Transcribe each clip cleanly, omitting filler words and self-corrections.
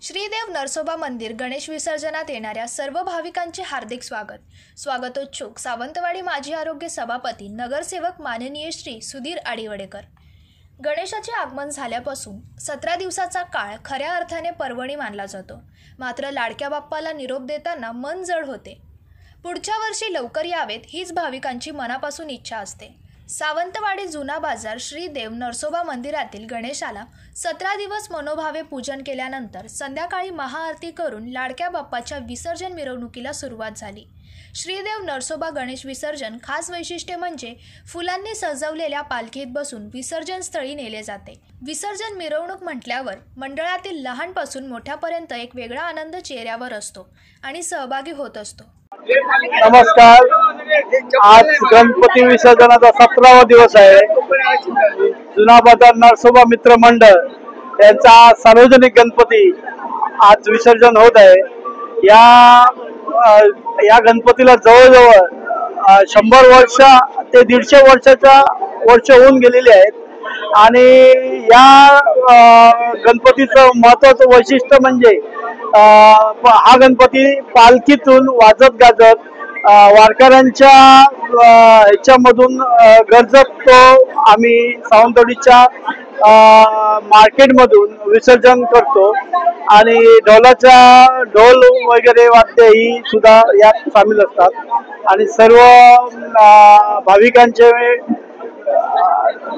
श्रीदेव नरसोबा मंदिर गणेश विसर्जनात येणाऱ्या सर्व भाविकांचे हार्दिक स्वागतोत्सुक सावंतवाडी माजी आरोग्य सभापती नगरसेवक माननीय श्री सुधीर आडिवडेकर। गणेशाचे आगमन झाल्यापासून 17 दिवसाचा काळ खऱ्या अर्थाने पर्वणी मानला जातो। मात्र लाडक्या बाप्पाला निरोप देताना मन जड होते। पुढच्या वर्षी लवकर यावेत हीच भाविकांची मनापासून इच्छा असते। सावंतवाडी जुना बाजार श्रीदेव नरसोबा मंदिरातील गणेशाला 17 दिवस मनोभावे पूजन केल्यानंतर संध्याकाळी महाआरती करून लाडक्या बाप्पाच्या विसर्जन मिरवणुकीला सुरुवात झाली। श्रीदेव नरसोबा गणेश विसर्जन खास वैशिष्ट्य म्हणजे फुलांनी सजवलेल्या पालखीत बसून विसर्जन स्थळी नेले जाते। विसर्जन मिरवणूक म्हटल्यावर मंडळातील लहानपासून मोठ्यापर्यंत एक वेगळा आनंद चेहऱ्यावर असतो आणि सहभागी होत असतो। नमस्कार। आज गणपती विसर्जनाचा 17वा दिवस आहे। जुना बाजार नरसोबा मित्र मंडळ यांचा सार्वजनिक गणपती आज विसर्जन होत आहे। या गणपतीला जवळजवळ 100 वर्ष ते 150 वर्ष होऊन गेलेली आहेत आणि या गणपतीचं महत्त्वाचं वैशिष्ट्य म्हणजे हा गणपती पालखीतून वाजत गाजत वारकऱ्यांच्या ह्याच्यामधून गरजत तो आम्ही सावंतवाडीच्या मार्केटमधून विसर्जन करतो आणि ढोल वगैरे वाद्य ही सुद्धा यात सामील असतात आणि सर्व भाविकांचे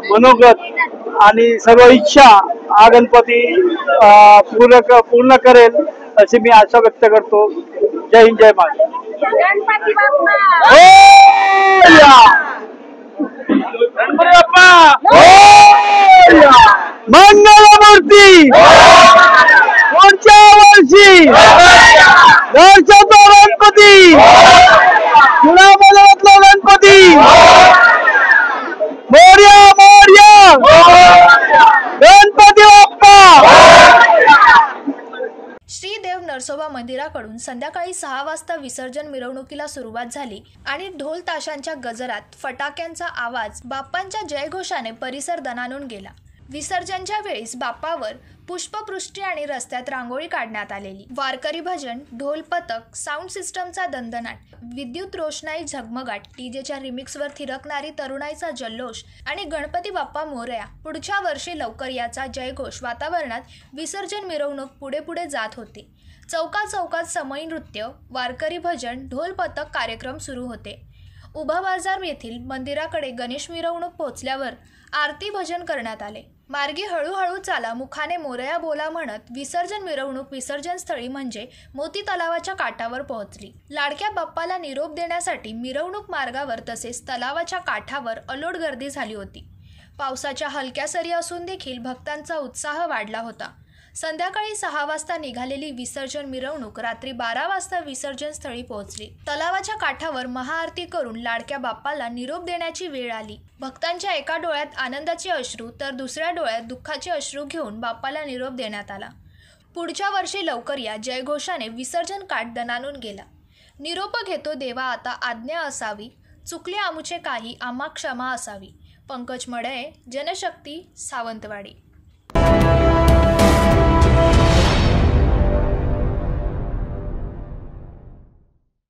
मनोगत आणि सर्व इच्छा हा गणपती पूर्ण करेल अशी मी आशा व्यक्त करतो। जय हिंद, जय महाराष्ट्र। गणपती बाप्पा मंगलमूर्ती पुढच्या वर्षी दर्शतो गणपती जुना बाजारातला गणपती मोरया मोरया गणपती बाप्पा। श्रीदेव नरसोबा मंदिराकडून संध्याकाळी 6 वाजता विसर्जन मिरवणुकीला सुरुवात झाली आणि ढोल ताशांच्या गजरात फटाक्यांचा आवाज बाप्पांच्या जयघोषाने परिसर दणाणून गेला। विसर्जनच्या वेळेस बाप्पावर पुष्पवृष्टी आणि रस्त्यात रांगोळी काढण्यात आलेली। वारकरी भजन, ढोल पथक, साऊंड सिस्टमचा दणदणाट, विद्युत रोषणाई झगमगाट, डीजेच्या रिमिक्सवर थिरकणारी तरुणाईचा जल्लोष आणि गणपती बाप्पा मोरया पुढच्या वर्षी लवकर याचा जयघोष वातावरणात विसर्जन मिरवणूक पुढे जात होती। चौकात समई नृत्य, वारकरी भजन, ढोल पथक कार्यक्रम सुरू होते। उभा बाजार येथील मंदिराकडे गणेश मिरवणूक पोहोचल्यावर आरती भजन करण्यात आले। मार्गी हळूहळू चाला मुखाने मोरया बोला म्हणत विसर्जन मिरवणूक विसर्जन स्थळी म्हणजे मोती तलावाच्या काठावर पोहोचली। लाडक्या बाप्पाला निरोप देण्यासाठी मिरवणूक मार्गावर तसेच तलावाच्या काठावर अलोट गर्दी झाली होती। पावसाच्या हलक्या सरी असून देखील भक्तांचा उत्साह वाढला होता। संध्याकाळी 6 वाजता निघालेली विसर्जन मिरवणूक रात्री 12 वाजता विसर्जन स्थळी पोहोचली। तलावाच्या काठावर महाआरती करून लाडक्या बाप्पाला निरोप देण्याची वेळ आली। भक्तांच्या एका डोळ्यात आनंदाचे अश्रू तर दुसऱ्या डोळ्यात दुःखाचे अश्रू घेऊन बाप्पाला निरोप देण्यात आला। पुढच्या वर्षी लवकर या जयघोषाने विसर्जन काठ दणाणून गेला। निरोप घेतो देवा आता आज्ञा असावी, चुकले आमुचे काही आम्हा क्षमा असावी। पंकज मडळे, जनशक्ती, सावंतवाडी।